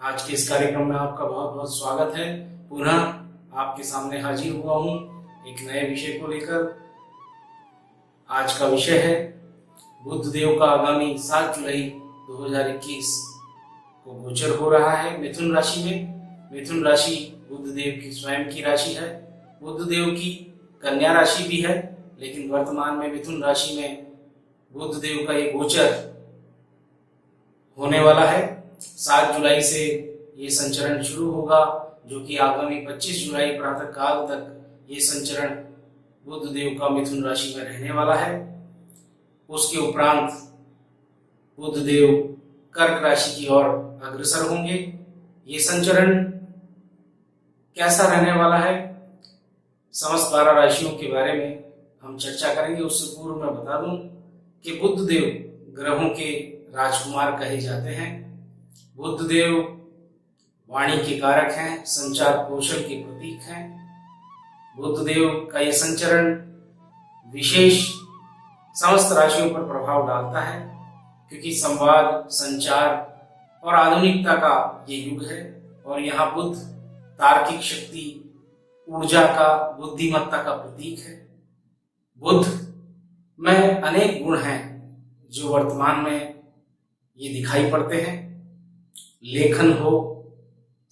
आज के इस कार्यक्रम में आपका बहुत बहुत स्वागत है। पुनः आपके सामने हाजिर हुआ हूँ एक नए विषय को लेकर। आज का विषय है बुध देव का आगामी 7 जुलाई 2021 को गोचर हो रहा है मिथुन राशि में। मिथुन राशि बुध देव की स्वयं की राशि है। बुध देव की कन्या राशि भी है, लेकिन वर्तमान में मिथुन राशि में बुध देव का ये गोचर होने वाला है। 7 जुलाई से ये संचरण शुरू होगा, जो कि आगामी 25 जुलाई प्रातः काल तक ये संचरण बुध देव का मिथुन राशि में रहने वाला है। उसके उपरांत बुध देव कर्क राशि की ओर अग्रसर होंगे। ये संचरण कैसा रहने वाला है, समस्त 12 राशियों के बारे में हम चर्चा करेंगे। उससे पूर्व मैं बता दूं कि बुध देव ग्रहों के राजकुमार कहे जाते हैं। बुध देव वाणी के कारक हैं, संचार कौशल के प्रतीक हैं। बुध देव का यह संचरण विशेष समस्त राशियों पर प्रभाव डालता है, क्योंकि संवाद, संचार और आधुनिकता का ये युग है। और यहाँ बुध तार्किक शक्ति, ऊर्जा का, बुद्धिमत्ता का प्रतीक है। बुध में अनेक गुण हैं जो वर्तमान में ये दिखाई पड़ते हैं। लेखन हो,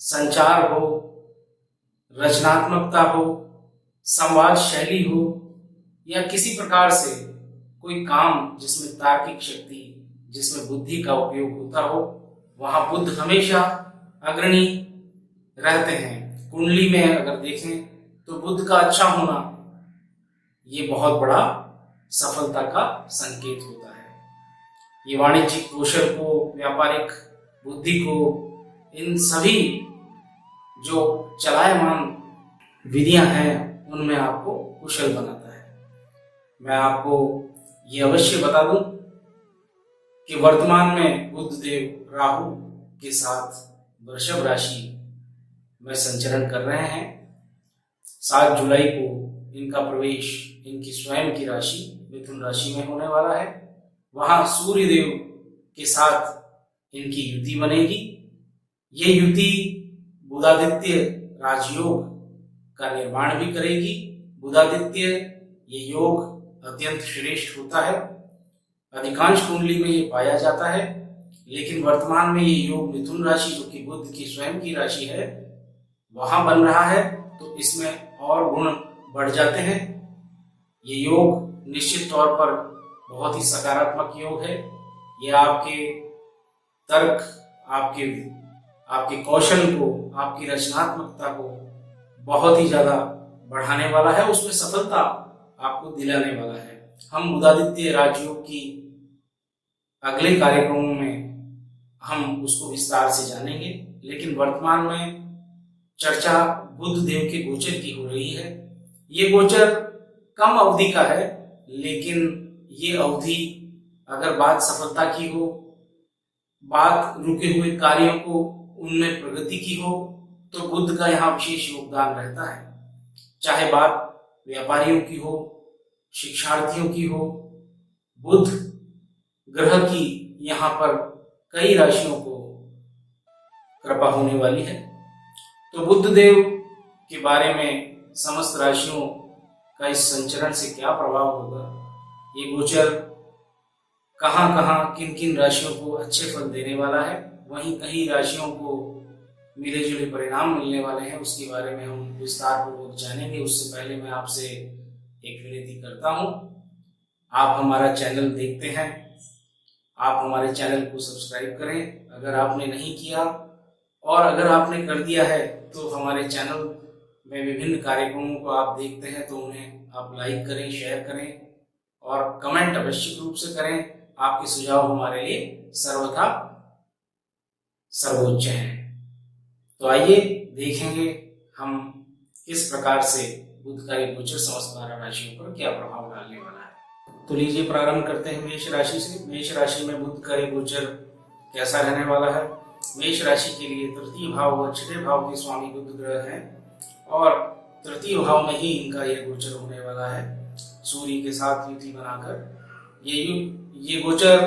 संचार हो, रचनात्मकता हो, संवाद शैली हो, या किसी प्रकार से कोई काम जिसमें तार्किक शक्ति, जिसमें बुद्धि का उपयोग होता हो, वहां बुध हमेशा अग्रणी रहते हैं। कुंडली में अगर देखें तो बुध का अच्छा होना ये बहुत बड़ा सफलता का संकेत होता है। ये वाणिज्यिक कौशल को, व्यापारिक बुद्धि को, इन सभी जो चलायमान विधियां हैं उनमें आपको कुशल बनाता है। मैं आपको ये अवश्य बता दूं कि वर्तमान में बुध देव राहु के साथ वृषभ राशि में संचरण कर रहे हैं। 7 जुलाई को इनका प्रवेश इनकी स्वयं की राशि मिथुन राशि में होने वाला है। वहां सूर्य देव के साथ इनकी युति बनेगी। ये युति बुधादित्य राजयोग का निर्माण भी करेगी। बुधादित्य ये योग अत्यंत श्रेष्ठ होता है, अधिकांश कुंडली में ये पाया जाता है। लेकिन वर्तमान में ये योग मिथुन राशि, जो कि बुध की स्वयं की राशि है, वहां बन रहा है, तो इसमें और गुण बढ़ जाते हैं। ये योग निश्चित तौर पर बहुत ही सकारात्मक योग है। ये आपके तर्क, आपके कौशल को, आपकी रचनात्मकता को बहुत ही ज्यादा बढ़ाने वाला है, उसमें सफलता आपको दिलाने वाला है। हम बुधादित्य राजयोग की अगले कार्यक्रमों में हम उसको विस्तार से जानेंगे, लेकिन वर्तमान में चर्चा बुध देव के गोचर की हो रही है। ये गोचर कम अवधि का है, लेकिन ये अवधि अगर बात सफलता की हो, बात रुके हुए कार्यों को उनमें प्रगति की हो, तो बुध का यहाँ विशेष योगदान रहता है। चाहे बात व्यापारियों की हो, शिक्षार्थियों की हो, बुध ग्रह की यहाँ पर कई राशियों को कृपा होने वाली है। तो बुध देव के बारे में समस्त राशियों का इस संचरण से क्या प्रभाव होगा, ये गोचर कहाँ कहाँ किन किन राशियों को अच्छे फल देने वाला है, वहीं कई राशियों को मिले जुले परिणाम मिलने वाले हैं, उसके बारे में हम विस्तार पूर्वक जानेंगे। उससे पहले मैं आपसे एक विनती करता हूँ, आप हमारा चैनल देखते हैं, आप हमारे चैनल को सब्सक्राइब करें अगर आपने नहीं किया, और अगर आपने कर दिया है तो हमारे चैनल में विभिन्न कार्यक्रमों को आप देखते हैं तो उन्हें आप लाइक करें, शेयर करें और कमेंट अवश्य रूप से करें। आपके सुझाव हमारे लिए सर्वथा सर्वोच्च हैं। तो आइए देखेंगे हम किस प्रकार से बुध का ये गोचर समस्त 12 राशियों पर क्या प्रभाव डालने वाला है। तो लीजिए प्रारंभ करते हैं मेष राशि से। मेष राशि में बुध का ये गोचर कैसा रहने वाला है। मेष राशि के लिए तृतीय भाव व छठे भाव के स्वामी बुध ग्रह हैं, और तृतीय भाव में ही इनका यह गोचर होने वाला है सूर्य के साथ युति बनाकर। ये गोचर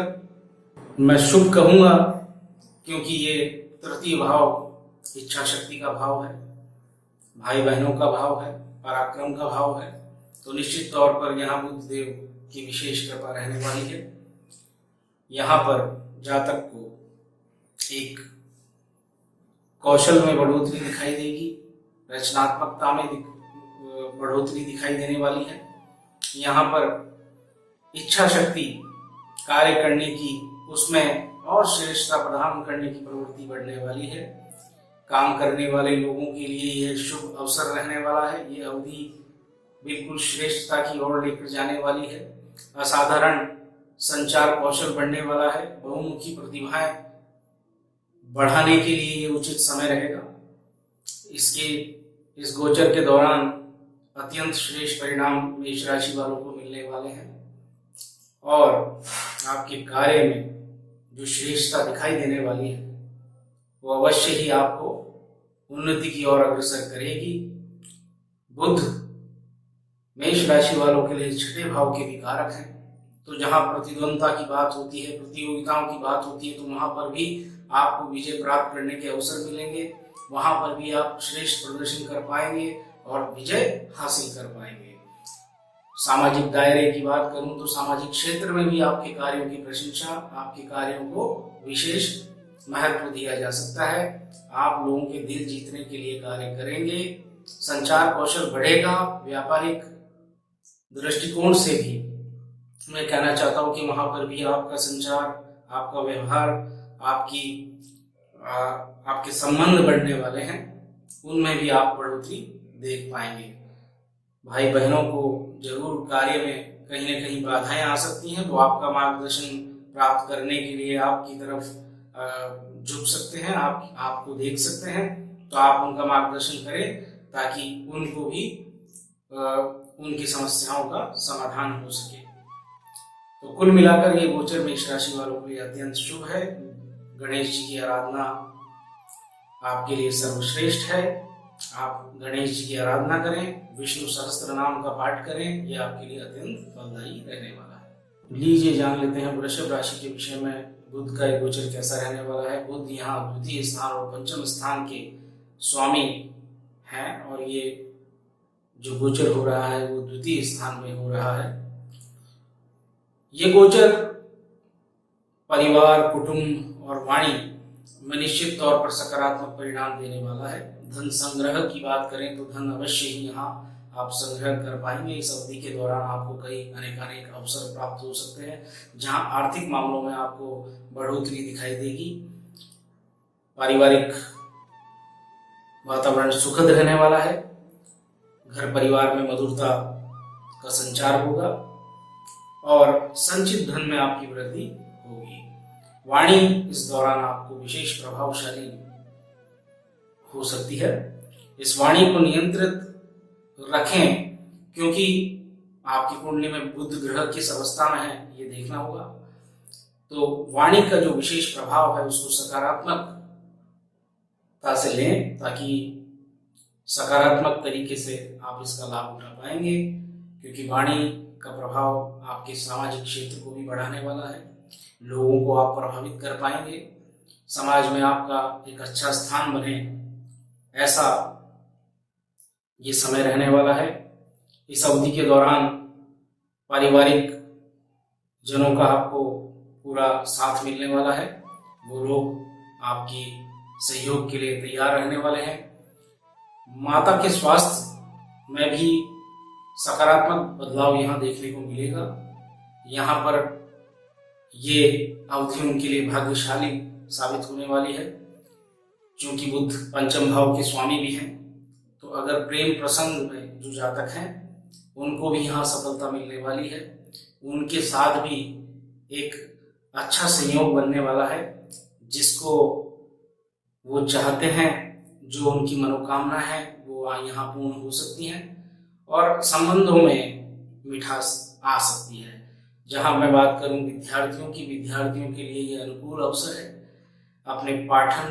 मैं शुभ कहूंगा, क्योंकि ये तृतीय भाव इच्छा शक्ति का भाव है, भाई बहनों का भाव है, पराक्रम का भाव है। तो निश्चित तौर पर यहाँ बुध देव की विशेष कृपा रहने वाली है। यहाँ पर जातक को एक कौशल में बढ़ोतरी दिखाई देगी, रचनात्मकता में बढ़ोतरी दिखाई देने वाली है। यहाँ पर इच्छा शक्ति कार्य करने की, उसमें और श्रेष्ठता प्रदान करने की प्रवृत्ति बढ़ने वाली है। काम करने वाले लोगों के लिए यह शुभ अवसर रहने वाला है। ये अवधि बिल्कुल श्रेष्ठता की ओर लेकर जाने वाली है। असाधारण संचार कौशल बढ़ने वाला है। बहुमुखी प्रतिभाएं बढ़ाने के लिए ये उचित समय रहेगा। इस गोचर के दौरान अत्यंत श्रेष्ठ परिणाम मेष राशि वालों को मिलने वाले हैं और आपके कार्य में जो श्रेष्ठता दिखाई देने वाली है वो अवश्य ही आपको उन्नति की ओर अग्रसर करेगी। बुध मेष राशि वालों के लिए छठे भाव के भी कारक हैं। तो जहां प्रतिद्वंदता की बात होती है, प्रतियोगिताओं की बात होती है, तो वहां पर भी आपको विजय प्राप्त करने के अवसर मिलेंगे। वहां पर भी आप श्रेष्ठ प्रदर्शन कर पाएंगे और विजय हासिल कर पाएंगे। सामाजिक दायरे की बात करूं तो सामाजिक क्षेत्र में भी आपके कार्यों की प्रशंसा, आपके कार्यों को विशेष महत्व दिया जा सकता है। आप लोगों के दिल जीतने के लिए कार्य करेंगे। संचार कौशल बढ़ेगा। व्यापारिक दृष्टिकोण से भी मैं कहना चाहता हूं कि वहां पर भी आपका संचार, आपका व्यवहार, आपके संबंध बढ़ने वाले हैं। उनमें भी आप बढ़ोतरी देख पाएंगे। भाई बहनों को जरूर कार्य में कहीं न कहीं बाधाएं आ सकती हैं, तो आपका मार्गदर्शन प्राप्त करने के लिए आपकी तरफ झुक सकते हैं, आपको देख सकते हैं। तो आप उनका मार्गदर्शन करें ताकि उनको भी उनकी समस्याओं का समाधान हो सके। तो कुल मिलाकर ये गोचर मेष राशि वालों के लिए अत्यंत शुभ है। गणेश जी की आराधना आपके लिए सर्वश्रेष्ठ है। आप गणेश जी की आराधना करें, विष्णु सहस्त्र नाम का पाठ करें, यह आपके लिए अत्यंत फलदायी रहने वाला है। लीजिए जान लेते हैं वृषभ राशि के विषय में बुध का गोचर कैसा रहने वाला है। बुध यहाँ द्वितीय स्थान और पंचम स्थान के स्वामी हैं और ये जो गोचर हो रहा है वो द्वितीय स्थान में हो रहा है। ये गोचर परिवार, कुटुंब और वाणी में निश्चित तौर पर सकारात्मक परिणाम देने वाला है। धन संग्रह की बात करें तो धन अवश्य ही यहाँ आप संग्रह कर पाएंगे। इस अवधि के दौरान आपको कई अनेक अवसर प्राप्त हो सकते हैं जहाँ आर्थिक मामलों में आपको बढ़ोतरी दिखाई देगी। पारिवारिक वातावरण सुखद रहने वाला है। घर परिवार में मधुरता का संचार होगा और संचित धन में आपकी वृद्धि होगी। वाणी इस दौरान आपको विशेष प्रभावशाली हो सकती है। इस वाणी को नियंत्रित रखें क्योंकि आपकी कुंडली में बुध ग्रह किस अवस्था में है ये देखना होगा। तो वाणी का जो विशेष प्रभाव है उसको सकारात्मकता से लें ताकि सकारात्मक तरीके से आप इसका लाभ उठा पाएंगे, क्योंकि वाणी का प्रभाव आपके सामाजिक क्षेत्र को भी बढ़ाने वाला है। लोगों को आप प्रभावित कर पाएंगे, समाज में आपका एक अच्छा स्थान बने, ऐसा ये समय रहने वाला है। इस अवधि के दौरान पारिवारिक जनों का आपको पूरा साथ मिलने वाला है। वो लोग आपकी सहयोग के लिए तैयार रहने वाले हैं। माता के स्वास्थ्य में भी सकारात्मक बदलाव यहाँ देखने को मिलेगा। यहाँ पर ये अवधि उनके लिए भाग्यशाली साबित होने वाली है, क्योंकि बुध पंचम भाव के स्वामी भी हैं। तो अगर प्रेम प्रसंग में जो जातक हैं उनको भी यहाँ सफलता मिलने वाली है। उनके साथ भी एक अच्छा संयोग बनने वाला है, जिसको वो चाहते हैं, जो उनकी मनोकामना है वो यहाँ पूर्ण हो सकती हैं और संबंधों में मिठास आ सकती है। जहां मैं बात करूं विद्यार्थियों के लिए ये अनुकूल अवसर है। अपने पाठन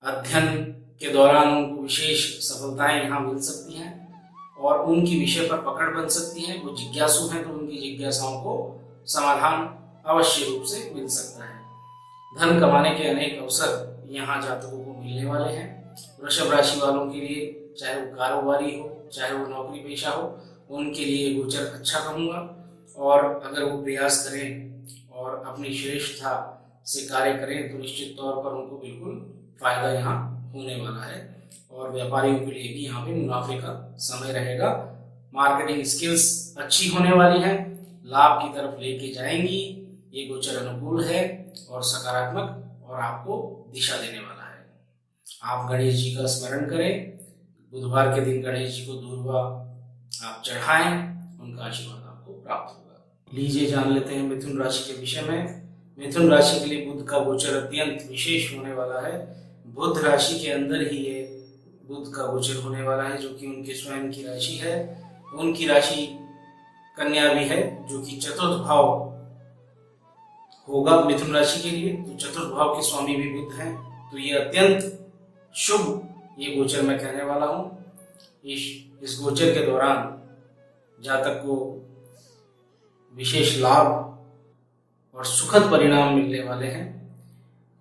अध्ययन के दौरान उनको विशेष सफलताएं यहाँ मिल सकती हैं और उनकी विषय पर पकड़ बन सकती है। वो जिज्ञासु हैं तो उनकी जिज्ञासाओं को समाधान अवश्य रूप से मिल सकता है। धन कमाने के अनेक अवसर यहाँ जातकों को मिलने वाले हैं। वृषभ राशि वालों के लिए, चाहे वो कारोबारी हो, चाहे वो नौकरी पेशा हो, उनके लिए गोचर अच्छा कहूँगा। और अगर वो प्रयास करें और अपनी श्रेष्ठता से कार्य करें तो निश्चित तौर पर उनको बिल्कुल फायदा यहाँ होने वाला है। और व्यापारियों के लिए भी यहाँ पे मुनाफे का समय रहेगा। मार्केटिंग स्किल्स अच्छी होने वाली है, लाभ की तरफ लेके जाएंगी। ये गोचर अनुकूल है और सकारात्मक और आपको दिशा देने वाला है। आप गणेश जी का स्मरण करें। बुधवार के दिन गणेश जी को दूर्वा आप चढ़ाएं, उनका आशीर्वाद आपको प्राप्त होगा। लीजिए जान लेते हैं मिथुन राशि के विषय में। मिथुन राशि के लिए बुध का गोचर अत्यंत विशेष होने वाला है। बुध राशि के अंदर ही ये बुध का गोचर होने वाला है, जो कि उनके स्वयं की राशि है। उनकी राशि कन्या भी है, जो कि चतुर्थ भाव होगा मिथुन राशि के लिए। तो चतुर्थ भाव के स्वामी भी बुध हैं, तो ये अत्यंत शुभ ये गोचर मैं कहने वाला हूँ। इस गोचर के दौरान जातक को विशेष लाभ और सुखद परिणाम मिलने वाले हैं।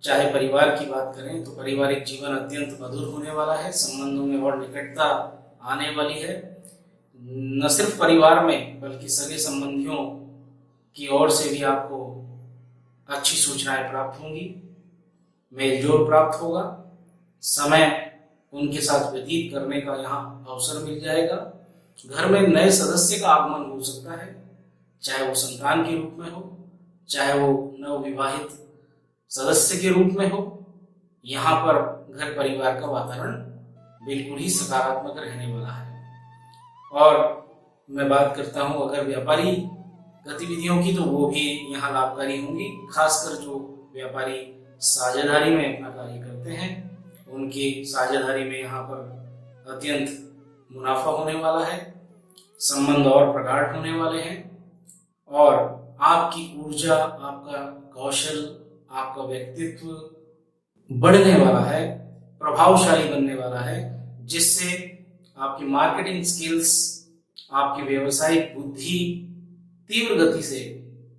चाहे परिवार की बात करें तो पारिवारिक जीवन अत्यंत मधुर होने वाला है। संबंधों में और निकटता आने वाली है। न सिर्फ परिवार में बल्कि सगे संबंधियों की ओर से भी आपको अच्छी सूचनाएं प्राप्त होंगी, मेलजोल प्राप्त होगा। समय उनके साथ व्यतीत करने का यहाँ अवसर मिल जाएगा। घर में नए सदस्य का आगमन हो सकता है, चाहे वो संतान के रूप में हो, चाहे वो नवविवाहित सदस्य के रूप में हो। यहाँ पर घर परिवार का वातावरण बिल्कुल ही सकारात्मक रहने वाला है। और मैं बात करता हूँ अगर व्यापारी गतिविधियों की, तो वो भी यहाँ लाभकारी होंगी। खासकर जो व्यापारी साझेदारी में अपना कार्य करते हैं, उनकी साझेदारी में यहाँ पर अत्यंत मुनाफा होने वाला है। संबंध और प्रगाढ़ होने वाले हैं और आपकी ऊर्जा, आपका कौशल, आपका व्यक्तित्व बढ़ने वाला है, प्रभावशाली बनने वाला है, जिससे आपकी मार्केटिंग स्किल्स, आपकी व्यावसायिक बुद्धि तीव्र गति से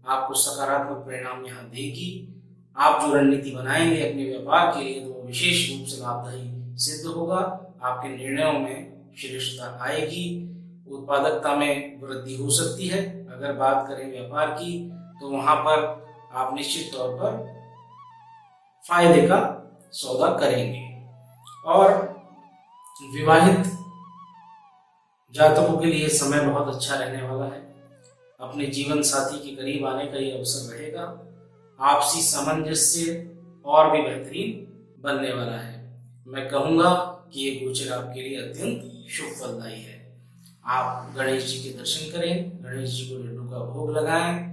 आपको सकारात्मक परिणाम यहाँ देगी। आप जो रणनीति बनाएंगे अपने व्यापार के लिए, तो वो विशेष रूप से लाभदायी सिद्ध होगा। आपके निर्णयों में श्रेष्ठता आएगी, उत्पादकता में वृद्धि हो सकती है। अगर बात करें व्यापार की, तो वहां पर आप निश्चित तौर पर फायदे का सौदा करेंगे। और विवाहित जातकों के लिए समय बहुत अच्छा रहने वाला है। अपने जीवन साथी के करीब आने का ये अवसर रहेगा। आपसी सामंजस्य और भी बेहतरीन बनने वाला है। मैं कहूँगा कि ये गोचर आपके लिए अत्यंत शुभ फलदायी है। आप गणेश जी के दर्शन करें, गणेश जी को लड्डू का भोग लगाएं।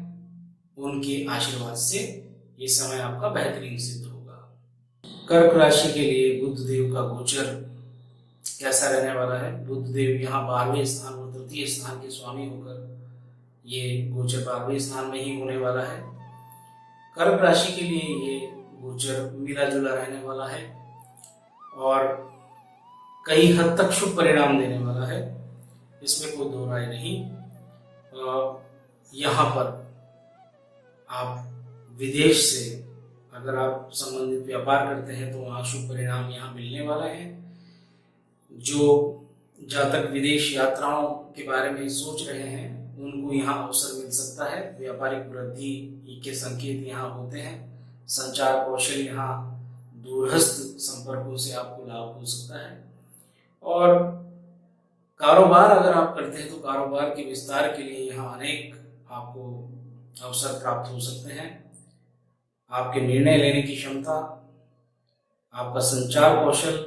उनके आशीर्वाद से ये समय आपका बेहतरीन सिद्ध होगा। कर्क राशि के लिए बुध देव का गोचर कैसा रहने वाला है? बुध देव यहाँ 12वें स्थान और तृतीय स्थान के स्वामी होकर ये गोचर 12वें स्थान में ही होने वाला है। कर्क राशि के लिए ये गोचर मिला जुला रहने वाला है और कई हद तक शुभ परिणाम देने वाला है, इसमें कोई दो राय नहीं। यहाँ पर आप विदेश से अगर आप संबंधित व्यापार करते हैं तो वहाँ शुभ परिणाम यहाँ मिलने वाला है। जो जातक विदेश यात्राओं के बारे में सोच रहे हैं उनको यहाँ अवसर मिल सकता है। व्यापारिक वृद्धि के संकेत यहाँ होते हैं। संचार कौशल यहाँ दूरस्थ संपर्कों से आपको लाभ हो सकता है। और कारोबार अगर आप करते हैं तो कारोबार के विस्तार के लिए यहाँ अनेक आपको अवसर प्राप्त हो सकते हैं। आपके निर्णय लेने की क्षमता, आपका संचार कौशल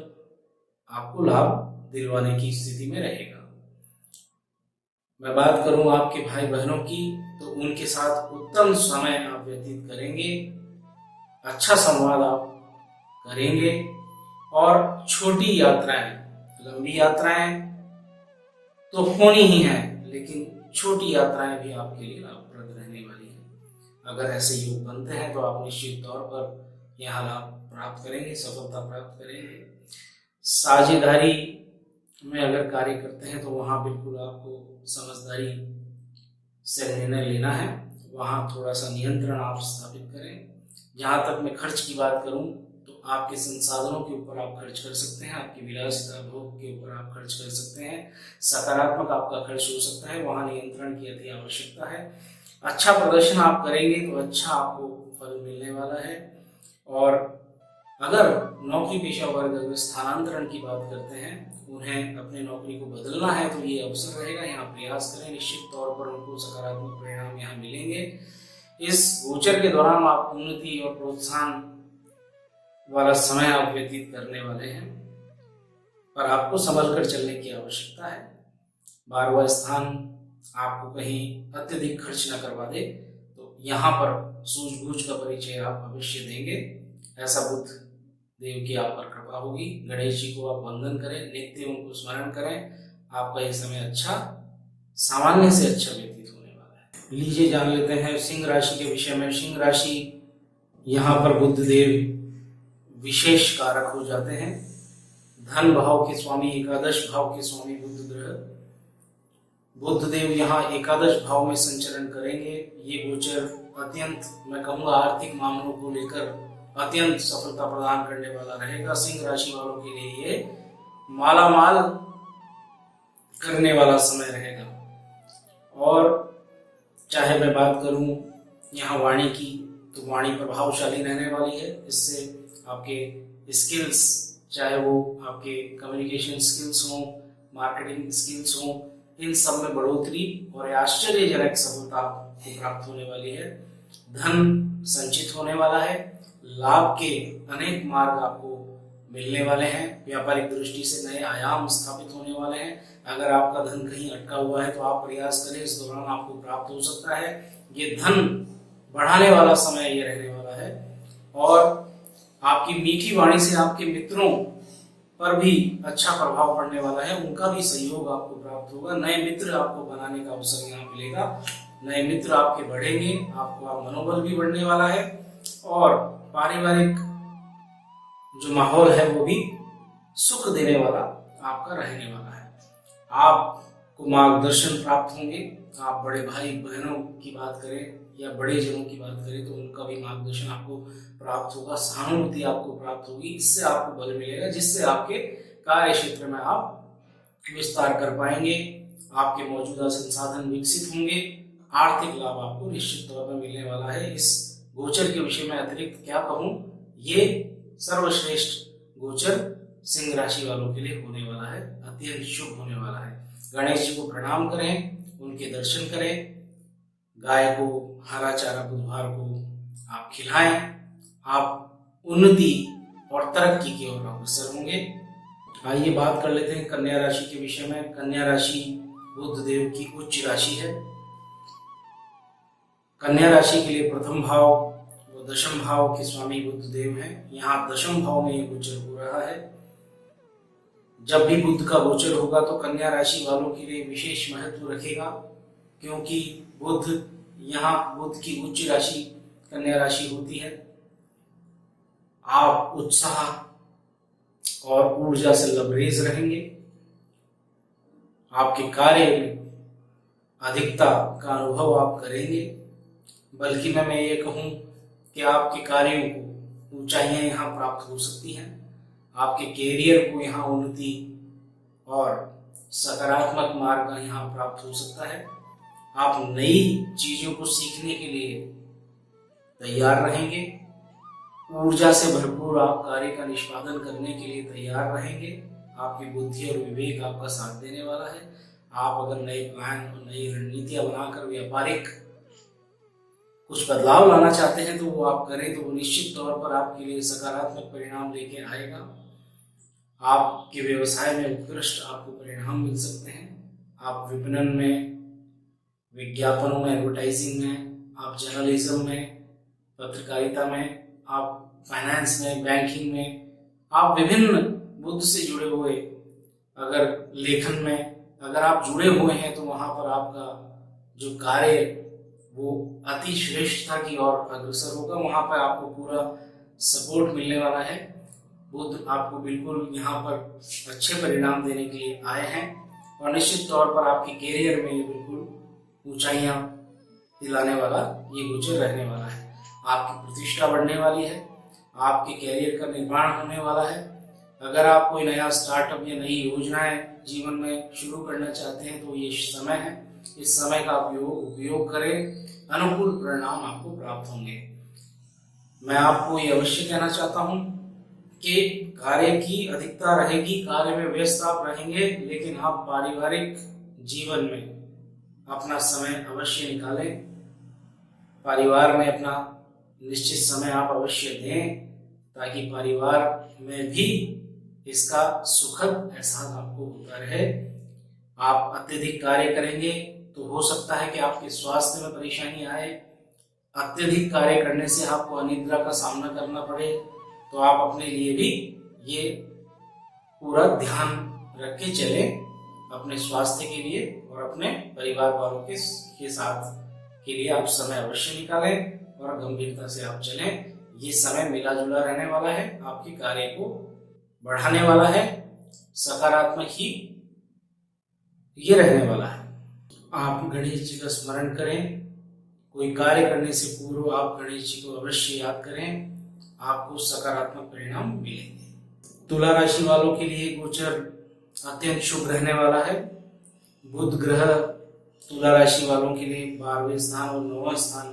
आपको लाभ दिलवाने की स्थिति में रहेगा। मैं बात करूं आपके भाई बहनों की, तो उनके साथ उत्तम समय आप व्यतीत करेंगे, अच्छा संवाद आप करेंगे। और छोटी यात्राएं, लंबी यात्राएं तो होनी ही हैं, लेकिन छोटी यात्राएं भी आपके लिए लाभप्रद रहने वाली हैं। अगर ऐसे योग बनते हैं तो आप निश्चित तौर पर यहाँ लाभ प्राप्त करेंगे, सफलता प्राप्त करेंगे। साझेदारी में अगर कार्य करते हैं तो वहाँ बिल्कुल आपको समझदारी से निर्णय लेना है। वहाँ थोड़ा सा नियंत्रण आप स्थापित करें। जहाँ तक मैं खर्च की बात करूँ तो आपके संसाधनों के ऊपर आप खर्च कर सकते हैं, आपकी विलासिता भोग के ऊपर आप खर्च कर सकते हैं, सकारात्मक आपका खर्च हो सकता है, वहां नियंत्रण की अति आवश्यकता है। अच्छा प्रदर्शन आप करेंगे तो अच्छा आपको फल मिलने वाला है। और अगर नौकरी पेशा वर्ग अगर स्थानांतरण की बात करते हैं, उन्हें अपनी नौकरी को बदलना है, तो ये अवसर रहेगा, यहाँ प्रयास करें, निश्चित तौर पर उनको सकारात्मक परिणाम यहाँ मिलेंगे। इस गोचर के दौरान आप उन्नति और प्रोत्साहन वाला समय आप व्यतीत करने वाले हैं, पर आपको संभल कर चलने की आवश्यकता है। 12वां स्थान आपको कहीं अत्यधिक खर्च न करवा दे, तो यहाँ पर सूझबूझ का परिचय आप अवश्य देंगे, ऐसा बुध देव की आप पर कृपा होगी। गणेश जी को आप वंदन करें, नित्य उनको स्मरण करें, आपका यह समय अच्छा, सामान्य से अच्छा व्यतीत होने वाला है। लीजिए जान लेते हैं सिंह राशि के विषय में। सिंह राशि, यहाँ पर बुध देव विशेष कारक हो जाते हैं। धन भाव के स्वामी, एकादश भाव के स्वामी बुध ग्रह, बुध देव यहाँ एकादश भाव में संचरण करेंगे। ये गोचर अत्यंत, मैं कहूँगा, आर्थिक मामलों को लेकर अत्यंत सफलता प्रदान करने वाला रहेगा। सिंह राशि वालों के लिए ये मालामाल करने वाला समय रहेगा। और चाहे मैं बात करूं यहाँ वाणी की, तो वाणी प्रभावशाली रहने वाली है। इससे आपके स्किल्स, चाहे वो आपके कम्युनिकेशन स्किल्स हों, मार्केटिंग स्किल्स हों, इन सब में बढ़ोतरी और आश्चर्यजनक सफलता आपको प्राप्त होने वाली है। धन संचित होने वाला है, लाभ के अनेक मार्ग आपको मिलने वाले हैं। व्यापारिक दृष्टि से नए आयाम स्थापित होने वाले हैं। अगर आपका धन कहीं अटका हुआ है तो आप प्रयास करें, इस दौरान आपको प्राप्त हो सकता है। ये धन बढ़ाने वाला समय ये रहने वाला है। और आपकी मीठी वाणी से आपके मित्रों पर भी अच्छा प्रभाव पड़ने वाला है, उनका भी सहयोग आपको प्राप्त होगा। नए मित्र आपको बनाने का अवसर यहाँ मिलेगा, नए मित्र आपके बढ़ेंगे, आपका मनोबल भी बढ़ने वाला है। और पारिवारिक जो माहौल है वो भी सुख देने वाला आपका रहने वाला है। आपको मार्गदर्शन प्राप्त होंगे। आप बड़े भाई बहनों की बात करें या बड़े जनों की बात करें तो उनका भी मार्गदर्शन आपको प्राप्त होगा, सहानुभूति आपको प्राप्त होगी। इससे आपको बल मिलेगा, जिससे आपके कार्य क्षेत्र में आप विस्तार कर पाएंगे। आपके मौजूदा संसाधन विकसित होंगे, आर्थिक लाभ आपको निश्चित तौर पर मिलने वाला है। इस गोचर के विषय में अतिरिक्त क्या कहूं, ये सर्वश्रेष्ठ गोचर सिंह राशि वालों के लिए होने वाला है, अत्यंत शुभ होने वाला है। गणेश जी को प्रणाम करें, उनके दर्शन करें, गाय को हरा चारा बुधवार को आप खिलाएं, आप उन्नति और तरक्की की ओर अग्रसर होंगे। आइए बात कर लेते हैं कन्या राशि के विषय में। कन्या राशि बुध देव की उच्च राशि है। कन्या राशि के लिए प्रथम भाव व दशम भाव के स्वामी बुध देव हैं। यहाँ दशम भाव में ये गोचर हो रहा है। जब भी बुध का गोचर होगा तो कन्या राशि वालों के लिए विशेष महत्व रखेगा, क्योंकि बुध यहाँ बुध की उच्च राशि कन्या राशि होती है। आप उत्साह और ऊर्जा से लबरेज रहेंगे। आपके कार्य में अधिकता का अनुभव आप करेंगे, बल्कि मैं ये कहूँ कि आपके कार्यों को ऊंचाइयां यहाँ प्राप्त हो सकती हैं। आपके कैरियर को यहाँ उन्नति और सकारात्मक मार्ग यहाँ प्राप्त हो सकता है। आप नई चीजों को सीखने के लिए तैयार रहेंगे। ऊर्जा से भरपूर आप कार्य का निष्पादन करने के लिए तैयार रहेंगे। आपकी बुद्धि और विवेक आपका साथ देने वाला है। आप अगर नए प्लान और नई रणनीतियां बनाकर व्यापारिक कुछ बदलाव लाना चाहते हैं तो वो आप करें, तो वो निश्चित तौर पर आपके लिए सकारात्मक परिणाम लेके आएगा। आपके व्यवसाय में उत्कृष्ट आपको परिणाम मिल सकते हैं। आप विपणन में, विज्ञापनों में, एडवर्टाइजिंग में, आप जर्नलिज्म में, पत्रकारिता में, आप फाइनेंस में, बैंकिंग में, आप विभिन्न बुद्ध से जुड़े हुए अगर लेखन में अगर आप जुड़े हुए हैं तो वहां पर आपका जो कार्य वो अति श्रेष्ठता की ओर अग्रसर होगा। वहां पर आपको पूरा सपोर्ट मिलने वाला है। बुध आपको बिल्कुल यहाँ पर अच्छे परिणाम देने के लिए आए हैं और निश्चित तौर पर आपके कैरियर में ये बिल्कुल ऊंचाइयां दिलाने वाला ये गोचर रहने वाला है। आपकी प्रतिष्ठा बढ़ने वाली है। आपके कैरियर का निर्माण होने वाला है। अगर आप कोई नया स्टार्टअप या नई योजनाएं जीवन में शुरू करना चाहते हैं तो ये समय है, इस समय का उपयोग करें, अनुकूल परिणाम आपको प्राप्त होंगे। मैं आपको ये अवश्य कहना चाहता हूँ कि कार्य की अधिकता रहेगी, कार्य में व्यस्त आप रहेंगे, लेकिन आप पारिवारिक जीवन में अपना समय अवश्य निकालें, परिवार में अपना निश्चित समय आप अवश्य दें, ताकि परिवार में भी इसका सुखद एहसास आपको होता रहे। आप अत्यधिक कार्य करेंगे तो हो सकता है कि आपके स्वास्थ्य में परेशानी आए। अत्यधिक कार्य करने से आपको अनिद्रा का सामना करना पड़े, तो आप अपने लिए भी ये पूरा ध्यान रख के चलें, अपने स्वास्थ्य के लिए और अपने परिवार वालों के साथ के लिए आप समय अवश्य निकालें और गंभीरता से आप चलें। ये समय मिला जुला रहने वाला है, आपके कार्य को बढ़ाने वाला है, सकारात्मक ही ये रहने वाला है। आप गणेश जी का स्मरण करें, कोई कार्य करने से पूर्व आप गणेश जी को अवश्य याद करें, आपको सकारात्मक परिणाम मिलेंगे। तुला राशि वालों के लिए गोचर अत्यंत शुभ रहने वाला है। बुध ग्रह तुला राशि वालों के लिए 12वें स्थान और 9वें स्थान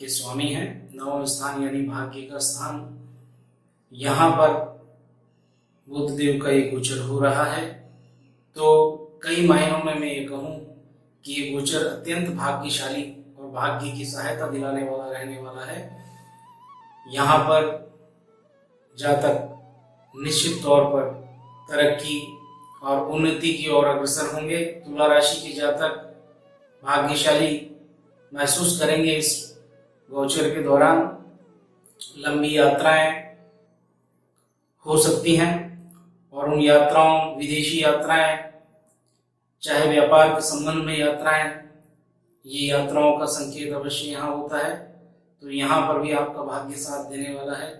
के स्वामी हैं। 9वां स्थान यानी भाग्य का स्थान, यहाँ पर बुध देव का ये गोचर हो रहा है। तो कई मायनों में मैं ये कहूँ कि ये गोचर अत्यंत भाग्यशाली और भाग्य की सहायता दिलाने वाला रहने वाला है। यहाँ पर जातक निश्चित तौर पर तरक्की और उन्नति की ओर अग्रसर होंगे। तुला राशि के जातक भाग्यशाली महसूस करेंगे इस गोचर के दौरान। लंबी यात्राएं हो सकती हैं और उन यात्राओं, विदेशी यात्राएं, चाहे व्यापार के संबंध में यात्राएं, ये यात्राओं का संकेत अवश्य यहाँ होता है। तो यहाँ पर भी आपका भाग्य साथ देने वाला है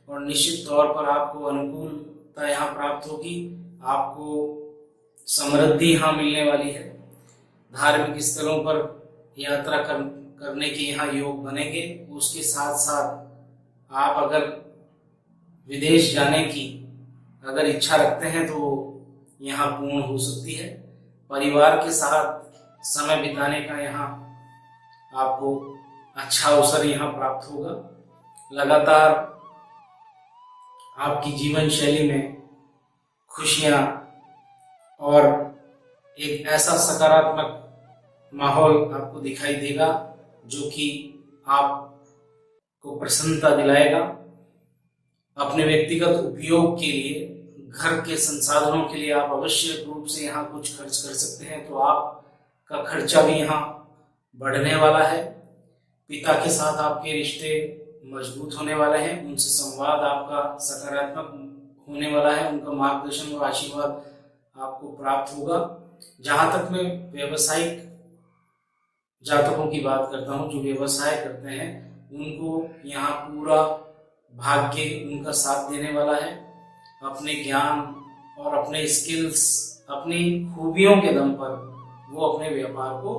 और निश्चित तौर पर आपको अनुकूलता यहाँ प्राप्त होगी, आपको समृद्धि यहाँ मिलने वाली है। धार्मिक स्थलों पर यात्रा करने के यहाँ योग बनेंगे। उसके साथ साथ आप अगर विदेश जाने की अगर इच्छा रखते हैं तो यहाँ पूर्ण हो सकती है। परिवार के साथ समय बिताने का यहाँ आपको अच्छा अवसर यहाँ प्राप्त होगा। लगातार आपकी जीवन शैली में खुशियाँ और एक ऐसा सकारात्मक माहौल आपको दिखाई देगा जो कि आपको प्रसन्नता दिलाएगा। अपने व्यक्तिगत उपयोग के लिए, घर के संसाधनों के लिए आप अवश्य रूप से यहाँ कुछ खर्च कर सकते हैं, तो आपका खर्चा भी यहाँ बढ़ने वाला है। पिता के साथ आपके रिश्ते मजबूत होने वाले हैं, उनसे संवाद आपका सकारात्मक होने वाला है, उनका मार्गदर्शन और आशीर्वाद आपको प्राप्त होगा। जहाँ तक मैं व्यवसायिक जातकों की बात करता हूँ, जो व्यवसाय करते हैं, उनको यहाँ पूरा भाग्य उनका साथ देने वाला है। अपने ज्ञान और अपने स्किल्स, अपनी खूबियों के दम पर वो अपने व्यापार को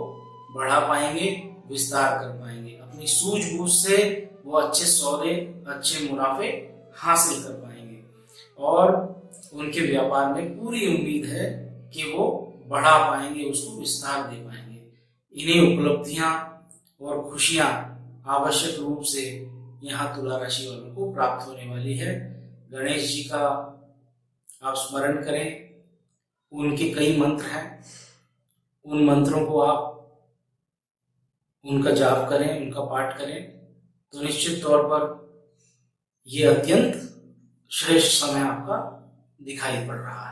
बढ़ा पाएंगे, विस्तार कर पाएंगे। अपनी सूझबूझ से वो अच्छे सौदे, अच्छे मुनाफे हासिल कर पाएंगे और उनके व्यापार में पूरी उम्मीद है कि वो बढ़ा पाएंगे, उसको विस्तार दे पाएंगे। इन्हीं उपलब्धियां और खुशियां आवश्यक रूप से यहाँ तुला राशि वालों को प्राप्त होने वाली है। गणेश जी का आप स्मरण करें, उनके कई मंत्र हैं, उन मंत्रों को आप उनका जाप करें, उनका पाठ करें, तो निश्चित तौर पर यह अत्यंत श्रेष्ठ समय आपका दिखाई पड़ रहा है।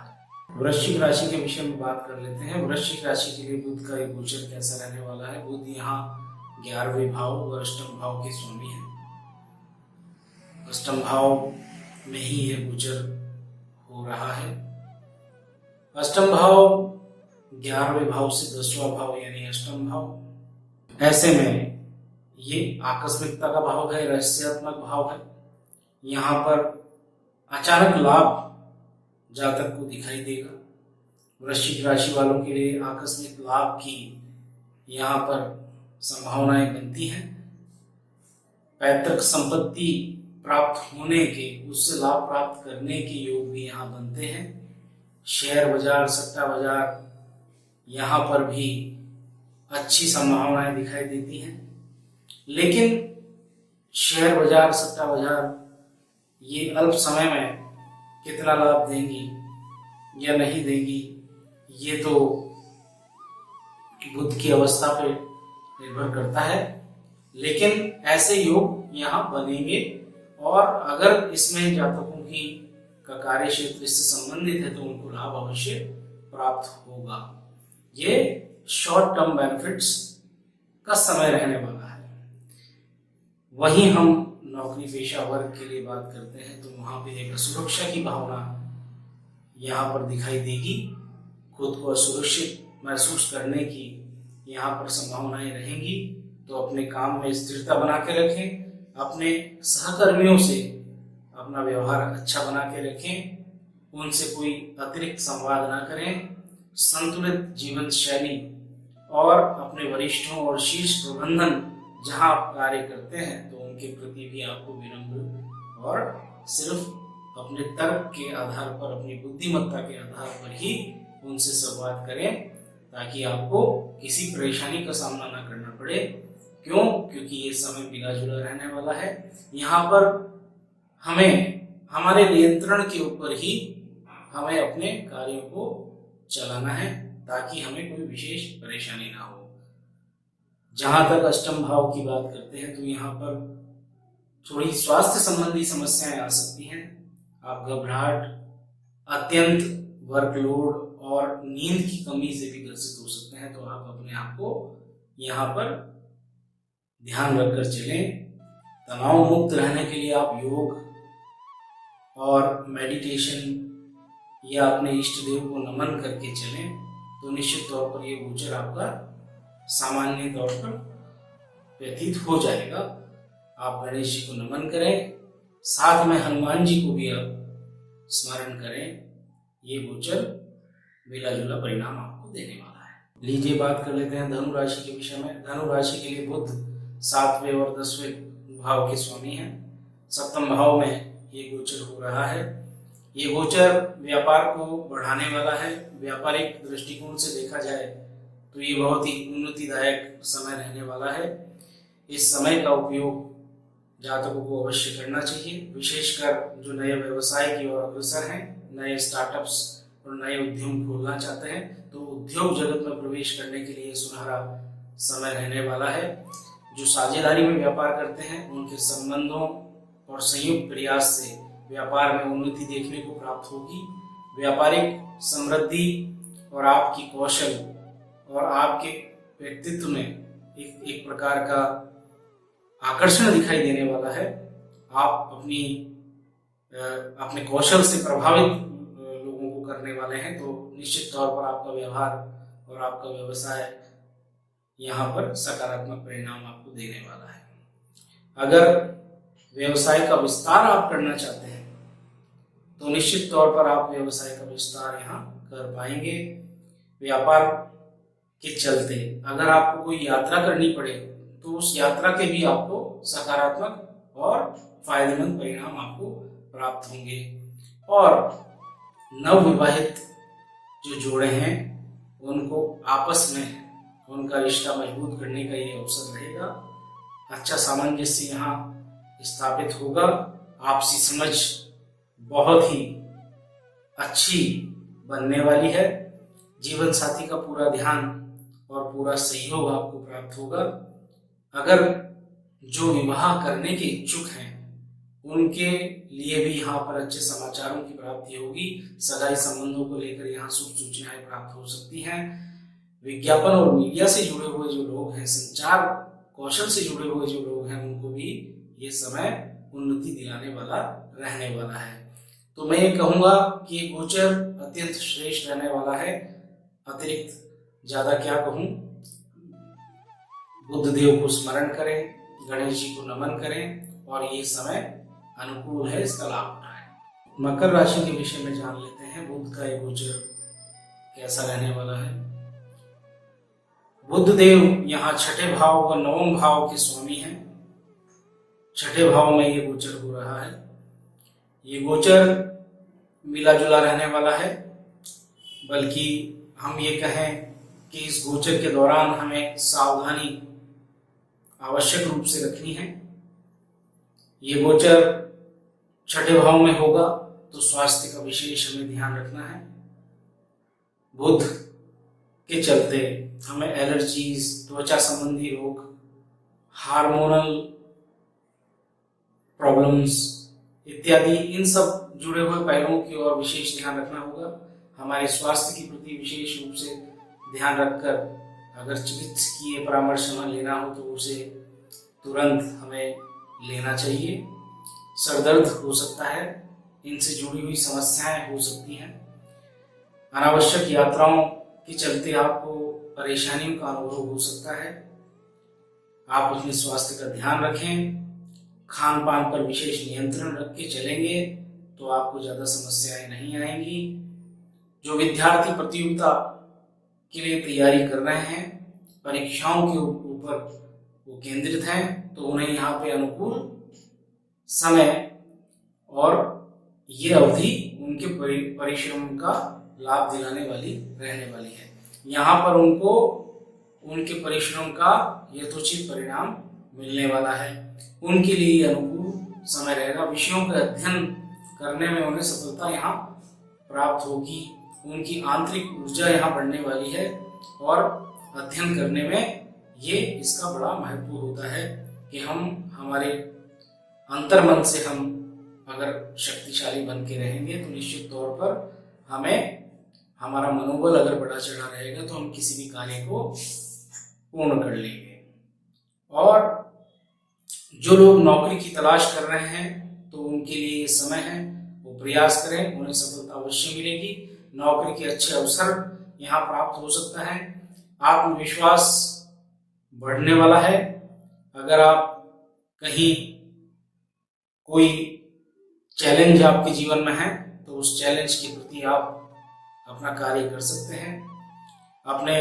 वृश्चिक राशि के विषय में बात कर लेते हैं। वृश्चिक राशि के लिए बुध का एक गोचर कैसा रहने वाला है। बुध यहाँ 11वें भाव और अष्टम भाव के स्वामी हैं। अष्टम भाव में ही यह गोचर हो रहा है। अष्टम भाव 11वें भाव से 10वां भाव यानी अष्टम भाव, ऐसे में ये आकस्मिकता का भाव है, रहस्यात्मक भाव है। यहाँ पर अचानक लाभ जातक को दिखाई देगा। वृश्चिक राशि वालों के लिए आकस्मिक लाभ की यहाँ पर संभावनाएं बनती हैं। पैतृक संपत्ति प्राप्त होने के, उससे लाभ प्राप्त करने के योग भी यहाँ बनते हैं। शेयर बाजार, सट्टा बाजार, यहाँ पर भी अच्छी संभावनाएं दिखाई देती हैं। लेकिन शेयर बाजार, सट्टा बाजार ये अल्प समय में कितना लाभ देंगी या नहीं देंगी, ये तो बुध की अवस्था पर निर्भर करता है। लेकिन ऐसे योग यहाँ बनेंगे, और अगर इसमें जातकों की का कार्य क्षेत्र इससे संबंधित है तो उनको लाभ अवश्य प्राप्त होगा। ये शॉर्ट टर्म बेनिफिट्स का समय रहने वाला है। वहीं हम नौकरी पेशा वर्ग के लिए बात करते हैं तो वहां पे एक सुरक्षा की भावना यहाँ पर दिखाई देगी। खुद को असुरक्षित महसूस करने की यहाँ पर संभावनाएं रहेंगी। तो अपने काम में स्थिरता बना के रखें, अपने सहकर्मियों से अपना व्यवहार अच्छा बना के रखें, उनसे कोई अतिरिक्त संवाद ना करें, संतुलित जीवन शैली और अपने वरिष्ठों और शीर्ष प्रबंधन जहां आप कार्य करते हैं तो उनके प्रति भी आपको विनम्र और सिर्फ अपने तर्क के आधार पर, अपनी बुद्धिमत्ता के आधार पर ही उनसे संवाद करें, ताकि आपको किसी परेशानी का सामना ना करना पड़े। क्यों? क्योंकि ये समय मिला जुला रहने वाला है। यहाँ पर हमें हमारे नियंत्रण के ऊपर ही हमें अपने कार्यों को चलाना है, ताकि हमें कोई विशेष परेशानी ना हो। जहां तक अष्टम भाव की बात करते हैं तो यहाँ पर थोड़ी स्वास्थ्य संबंधी समस्याएं आ सकती हैं। आप घबराहट, अत्यंत वर्कलोड और नींद की कमी से भी ग्रसित हो सकते हैं। तो आप अपने आप को यहाँ पर ध्यान रखकर चलें। तनाव मुक्त रहने के लिए आप योग और मेडिटेशन या अपने इष्ट देव को नमन करके चलें तो निश्चित तौर पर ये गोचर आपका सामान्य तौर पर व्यतीत हो जाएगा। आप गणेश जी को नमन करें, साथ में हनुमान जी को भी आप स्मरण करें। ये गोचर मिला जुला परिणाम आपको देने वाला है। लीजिए बात कर लेते हैं धनु राशि के विषय में। धनु राशि के लिए बुध 7वें और 10वें भाव के स्वामी हैं। सप्तम भाव में ये गोचर हो रहा है। ये गोचर व्यापार को बढ़ाने वाला है। व्यापारिक दृष्टिकोण से देखा जाए तो ये बहुत ही उन्नतिदायक समय रहने वाला है। इस समय का उपयोग जातकों को अवश्य करना चाहिए, विशेषकर जो नए व्यवसाय की ओर अग्रसर हैं, नए स्टार्टअप्स और नए उद्यम खोलना चाहते हैं, तो उद्योग जगत में प्रवेश करने के लिए सुनहरा समय रहने वाला है। जो साझेदारी में व्यापार करते हैं उनके संबंधों और संयुक्त प्रयास से व्यापार में उन्नति देखने को प्राप्त होगी। व्यापारिक समृद्धि और आपकी कौशल और आपके व्यक्तित्व में एक प्रकार का आकर्षण दिखाई देने वाला है। आप अपने कौशल से प्रभावित लोगों को करने वाले हैं, तो निश्चित तौर पर आपका व्यवहार और आपका व्यवसाय यहाँ पर सकारात्मक परिणाम आपको देने वाला है। अगर व्यवसाय का विस्तार आप करना चाहते हैं तो निश्चित तौर पर आप व्यवसाय का विस्तार यहाँ कर पाएंगे। व्यापार के चलते अगर आपको कोई यात्रा करनी पड़े तो उस यात्रा के भी आपको सकारात्मक और फायदेमंद परिणाम आपको प्राप्त होंगे। और नवविवाहित जो जोड़े हैं उनको आपस में उनका रिश्ता मजबूत करने का ये अवसर रहेगा। अच्छा सामंजस्य यहाँ स्थापित होगा। आपसी समझ बहुत ही अच्छी बनने वाली है। जीवन साथी का पूरा ध्यान और पूरा सहयोग आपको प्राप्त होगा। अगर जो विवाह करने के इच्छुक हैं उनके लिए भी यहाँ पर अच्छे समाचारों की प्राप्ति होगी। सगाई संबंधों को लेकर यहाँ शुभ सूचनाएं प्राप्त हो सकती हैं। विज्ञापन और मीडिया से जुड़े हुए जो लोग हैं, संचार कौशल से जुड़े हुए जो लोग हैं, उनको भी ये समय उन्नति दिलाने वाला रहने वाला है। तो मैं ये कहूँगा कि ये गोचर अत्यंत श्रेष्ठ रहने वाला है। अतिरिक्त ज्यादा क्या कहूँ, बुद्ध देव को स्मरण करें, गणेश जी को नमन करें और ये समय अनुकूल है, इसका लाभ उठाएं। मकर राशि के विषय में जान लेते हैं। बुध का ये गोचर कैसा रहने वाला है। बुध देव यहाँ छठे भाव व नवम भाव के स्वामी हैं। छठे भाव में ये गोचर हो रहा है। ये गोचर मिला जुला रहने वाला है, बल्कि हम ये कहें कि इस गोचर के दौरान हमें सावधानी आवश्यक रूप से रखनी है। ये गोचर छठे भाव में होगा तो स्वास्थ्य का विशेष हमें ध्यान रखना है। बुध के चलते हमें एलर्जीज, त्वचा संबंधी रोग, हार्मोनल प्रॉब्लम्स इत्यादि इन सब जुड़े हुए पहलुओं की ओर विशेष ध्यान रखना होगा। हमारे स्वास्थ्य के प्रति विशेष रूप से ध्यान रखकर अगर चिकित्सकीय परामर्श हमें लेना हो तो उसे तुरंत हमें लेना चाहिए। सर दर्द हो सकता है, इनसे जुड़ी हुई समस्याएं हो सकती हैं। अनावश्यक यात्राओं के चलते आपको परेशानियों का अनुभव हो सकता है। आप अपने स्वास्थ्य का ध्यान रखें, खान पान पर विशेष नियंत्रण रख के चलेंगे तो आपको ज़्यादा समस्याएं नहीं आएंगी। जो विद्यार्थी प्रतियोगिता के लिए तैयारी कर रहे हैं, परीक्षाओं के ऊपर वो केंद्रित हैं, तो उन्हें यहाँ पे अनुकूल समय और ये अवधि उनके परिश्रम का लाभ दिलाने वाली रहने वाली है। यहाँ पर उनको उनके परिश्रम का यथोचित परिणाम मिलने वाला है। उनके लिए अनुकूल समय रहेगा। विषयों का अध्ययन करने में उन्हें सफलता यहाँ प्राप्त होगी। उनकी आंतरिक ऊर्जा यहाँ बढ़ने वाली है और अध्ययन करने में ये इसका बड़ा महत्व होता है कि हम हमारे अंतर्मन से हम अगर शक्तिशाली बन के रहेंगे तो निश्चित तौर पर हमें हमारा मनोबल अगर बढ़ा चढ़ा रहेगा तो हम किसी भी कार्य को पूर्ण कर लेंगे। और जो लोग नौकरी की तलाश कर रहे हैं तो उनके लिए ये समय है, वो प्रयास करें, उन्हें सफलता अवश्य मिलेगी। नौकरी के अच्छे अवसर यहाँ प्राप्त हो सकता है। आत्मविश्वास बढ़ने वाला है। अगर आप कहीं कोई चैलेंज आपके जीवन में है तो उस चैलेंज के प्रति आप अपना कार्य कर सकते हैं। अपने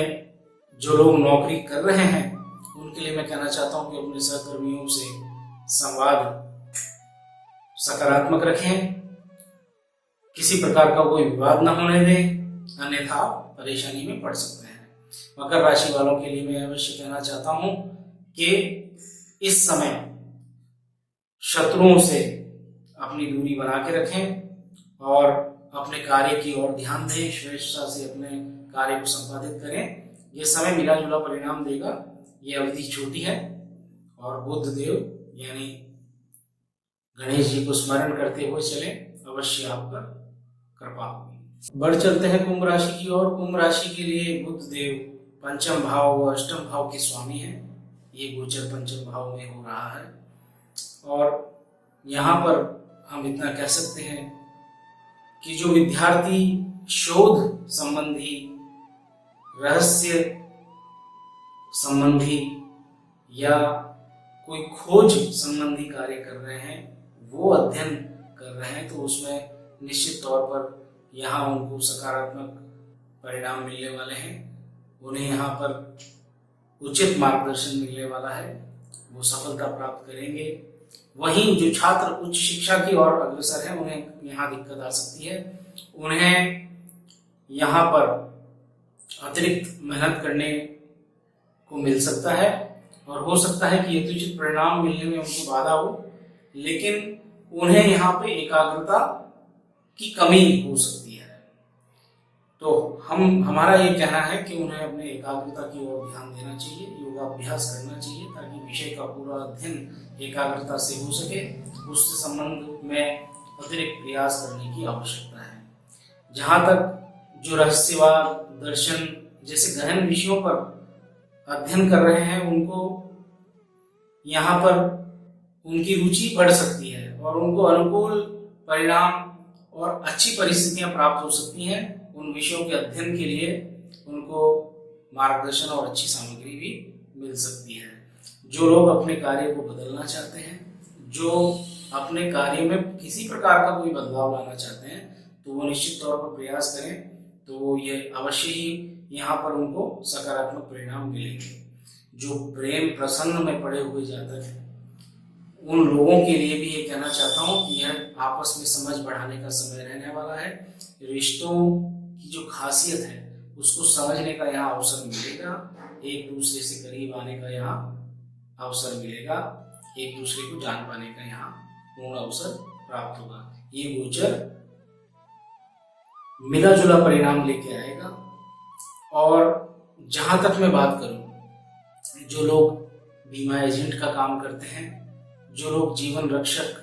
जो लोग नौकरी कर रहे हैं उनके लिए मैं कहना चाहता हूं कि अपने सहकर्मियों से संवाद सकारात्मक रखें, किसी प्रकार का कोई विवाद न होने दें, अन्यथा परेशानी में पड़ सकते हैं। मकर राशि वालों के लिए मैं अवश्य कहना चाहता हूं कि इस समय शत्रुओं से अपनी दूरी बना के रखें और अपने कार्य की ओर ध्यान दें, श्रेष्ठता से अपने कार्य को संपादित करें। यह समय मिला जुला परिणाम देगा। ये अवधि छोटी है और बुध देव यानी गणेश जी को स्मरण करते हुए चले, अवश्य आप पर कृपा होगी। बढ़ चलते हैं कुंभ राशि की ओर। कुंभ राशि के लिए बुध देव पंचम भाव व अष्टम भाव के स्वामी हैं। ये गोचर पंचम भाव में हो रहा है और यहाँ पर हम इतना कह सकते हैं कि जो विद्यार्थी शोध संबंधी, रहस्य संबंधी या कोई खोज संबंधी कार्य कर रहे हैं, वो अध्ययन कर रहे हैं, तो उसमें निश्चित तौर पर यहाँ उनको सकारात्मक परिणाम मिलने वाले हैं। उन्हें यहाँ पर उचित मार्गदर्शन मिलने वाला है, वो सफलता प्राप्त करेंगे। वहीं जो छात्र उच्च शिक्षा की ओर अग्रसर हैं उन्हें यहाँ दिक्कत आ सकती है। उन्हें यहाँ पर अतिरिक्त मेहनत करने को मिल सकता है और हो सकता है कि यथोचित परिणाम मिलने में उनको बाधा हो, लेकिन उन्हें यहाँ पे एकाग्रता की कमी हो सकती है। तो हमारा ये कहना है कि उन्हें अपने एकाग्रता की ओर ध्यान देना चाहिए, योगाभ्यास करना चाहिए ताकि विषय का पूरा अध्ययन एकाग्रता से हो सके। उससे संबंध में अतिरिक्त प्रयास करने की आवश्यकता है। जहाँ तक जो रहस्यवाद, दर्शन जैसे गहन विषयों पर अध्ययन कर रहे हैं, उनको यहाँ पर उनकी रुचि बढ़ सकती है और उनको अनुकूल परिणाम और अच्छी परिस्थितियां प्राप्त हो सकती हैं। उन विषयों के अध्ययन के लिए उनको मार्गदर्शन और अच्छी सामग्री भी मिल सकती है। जो लोग अपने कार्य को बदलना चाहते हैं, जो अपने कार्य में किसी प्रकार का कोई बदलाव लाना चाहते हैं, तो वो निश्चित तौर पर प्रयास करें, तो ये अवश्य ही यहाँ पर उनको सकारात्मक परिणाम मिलेंगे। जो प्रेम प्रसंग में पड़े हुए जातक हैं उन लोगों के लिए भी ये कहना चाहता हूँ कि यह आपस में समझ बढ़ाने का समय रहने वाला है। रिश्तों की जो खासियत है उसको समझने का यहाँ अवसर मिलेगा, एक दूसरे से करीब आने का यहाँ अवसर मिलेगा, एक दूसरे को जान पाने का यहाँ पूर्ण अवसर प्राप्त होगा। ये गोचर मिला जुला परिणाम लेके आएगा। और जहां तक मैं बात करूं, जो लोग बीमा एजेंट का काम करते हैं, जो लोग जीवन रक्षक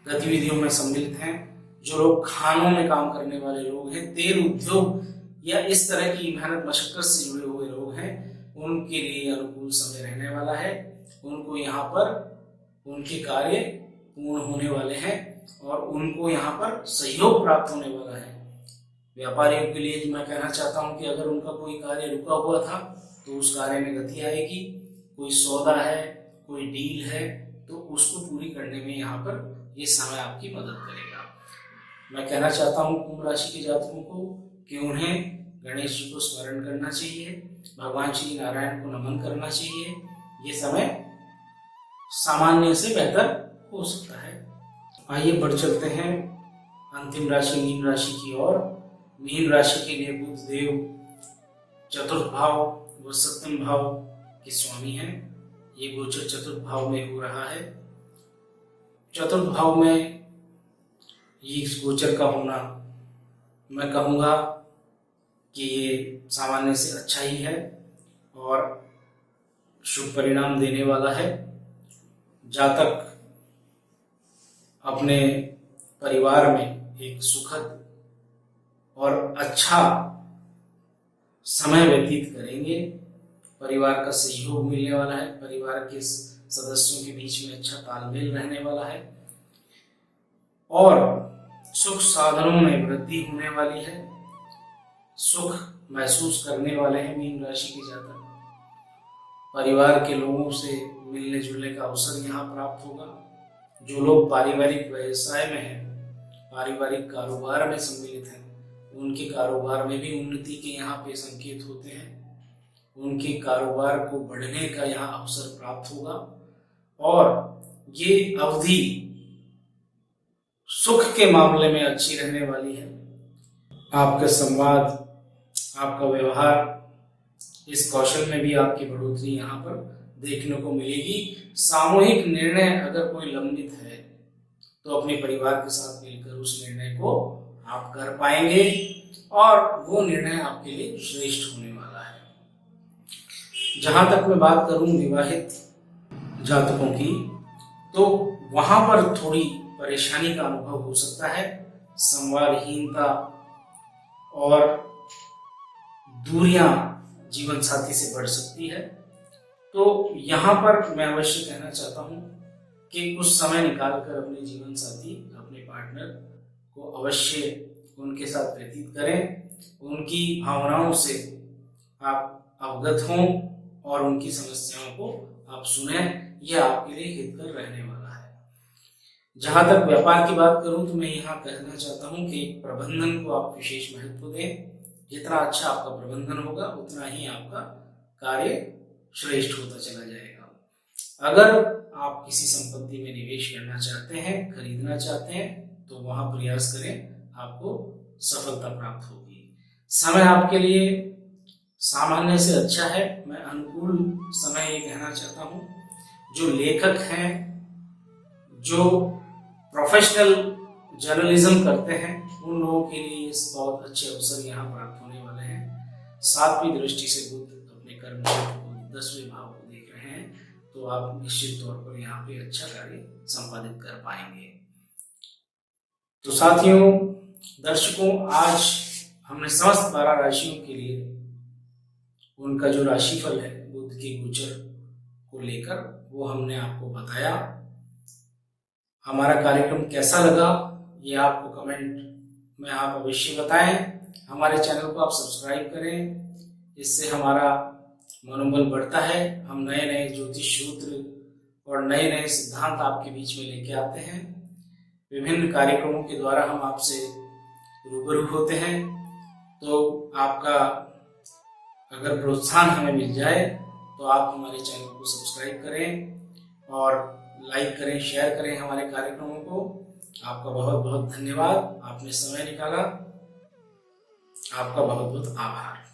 गतिविधियों में सम्मिलित हैं, जो लोग खानों में काम करने वाले लोग हैं, तेल उद्योग या इस तरह की मेहनत मशक्कत से जुड़े हुए लोग हैं, उनके लिए अनुकूल समय रहने वाला है। उनको यहाँ पर उनके कार्य पूर्ण होने वाले हैं और उनको यहाँ पर सहयोग प्राप्त होने वाला है। व्यापारियों के लिए मैं कहना चाहता हूँ कि अगर उनका कोई कार्य रुका हुआ था तो उस कार्य में गति आएगी। कोई सौदा है, कोई डील है, तो उसको पूरी करने में यहाँ पर ये समय आपकी मदद करेगा। मैं कहना चाहता हूँ कुंभ राशि के जातकों को कि उन्हें गणेश जी को स्मरण करना चाहिए, भगवान श्री नारायण को नमन करना चाहिए। ये समय सामान्य से बेहतर हो सकता है। आइए बढ़ चलते हैं अंतिम राशि मीन राशि की ओर। मीन राशि के लिए बुध देव चतुर्थ भाव व सप्तम भाव के स्वामी हैं। ये गोचर चतुर्थ भाव में हो रहा है। चतुर्थ भाव में ये गोचर का होना, मैं कहूँगा कि ये सामान्य से अच्छा ही है और शुभ परिणाम देने वाला है। जातक अपने परिवार में एक सुखद और अच्छा समय व्यतीत करेंगे। परिवार का सहयोग मिलने वाला है, परिवार के सदस्यों के बीच में अच्छा तालमेल रहने वाला है और सुख साधनों में वृद्धि होने वाली है। सुख महसूस करने वाले हैं मीन राशि के जातक। परिवार के लोगों से मिलने जुलने का अवसर यहाँ प्राप्त होगा। जो लोग पारिवारिक व्यवसाय में हैं, पारिवारिक कारोबार में सम्मिलित हैं, उनके कारोबार में भी उन्नति के यहाँ पे संकेत होते हैं। उनके कारोबार को बढ़ने का यहाँ अवसर प्राप्त होगा और ये अवधि सुख के मामले में अच्छी रहने वाली है। आपका संवाद, आपका व्यवहार, इस कौशल में भी आपकी बढ़ोतरी यहाँ पर देखने को मिलेगी। सामूहिक निर्णय अगर कोई लंबित है तो अपने परिवार के साथ मिलकर उस निर्णय को आप कर पाएंगे और वो निर्णय आपके लिए श्रेष्ठ होने वाला है। जहां तक मैं बात करूं विवाहित जातकों की, तो वहां पर थोड़ी परेशानी का अनुभव हो सकता है। संवादहीनता और दूरियां जीवन साथी से बढ़ सकती है। तो यहाँ पर मैं अवश्य कहना चाहता हूँ कि कुछ समय निकालकर अपने जीवन साथी, अपने पार्टनर को अवश्य उनके साथ व्यतीत करें। उनकी भावनाओं से आप अवगत हों और उनकी समस्याओं को आप सुने। यह आपके लिए हितकर रहने वाला है। जहां तक व्यापार की बात करूं तो मैं यहाँ कहना चाहता हूं कि प्रबंधन को आप विशेष महत्व दें। जितना अच्छा आपका प्रबंधन होगा उतना ही आपका कार्य श्रेष्ठ होता चला जाएगा। अगर आप किसी संपत्ति में निवेश करना चाहते हैं, खरीदना चाहते हैं, तो वहां प्रयास करें, आपको सफलता प्राप्त होगी। समय आपके लिए सामान्य से अच्छा है। मैं अनुकूल समय ये कहना चाहता हूँ। जो लेखक हैं, जो प्रोफेशनल जर्नलिज्म करते हैं, उन लोगों के लिए बहुत अच्छे अवसर यहाँ प्राप्त होने वाले हैं। सातवीं दृष्टि से बुध अपने कर्म को 10वें भाव को देख रहे हैं, तो आप निश्चित तौर पर यहाँ पे अच्छा कार्य संपादित कर पाएंगे। तो साथियों, दर्शकों, आज हमने समस्त 12 राशियों के लिए उनका जो राशिफल है बुध के गोचर को लेकर वो हमने आपको बताया। हमारा कार्यक्रम कैसा लगा ये आपको कमेंट में आप अवश्य बताएं। हमारे चैनल को आप सब्सक्राइब करें, इससे हमारा मनोबल बढ़ता है। हम नए नए ज्योतिष सूत्र और नए नए सिद्धांत आपके बीच में लेके आते हैं। विभिन्न कार्यक्रमों के द्वारा हम आपसे रूबरू होते हैं। तो आपका अगर प्रोत्साहन हमें मिल जाए तो आप हमारे चैनल को सब्सक्राइब करें और लाइक करें, शेयर करें हमारे कार्यक्रमों को। आपका बहुत बहुत धन्यवाद, आपने समय निकाला। आपका बहुत बहुत आभार।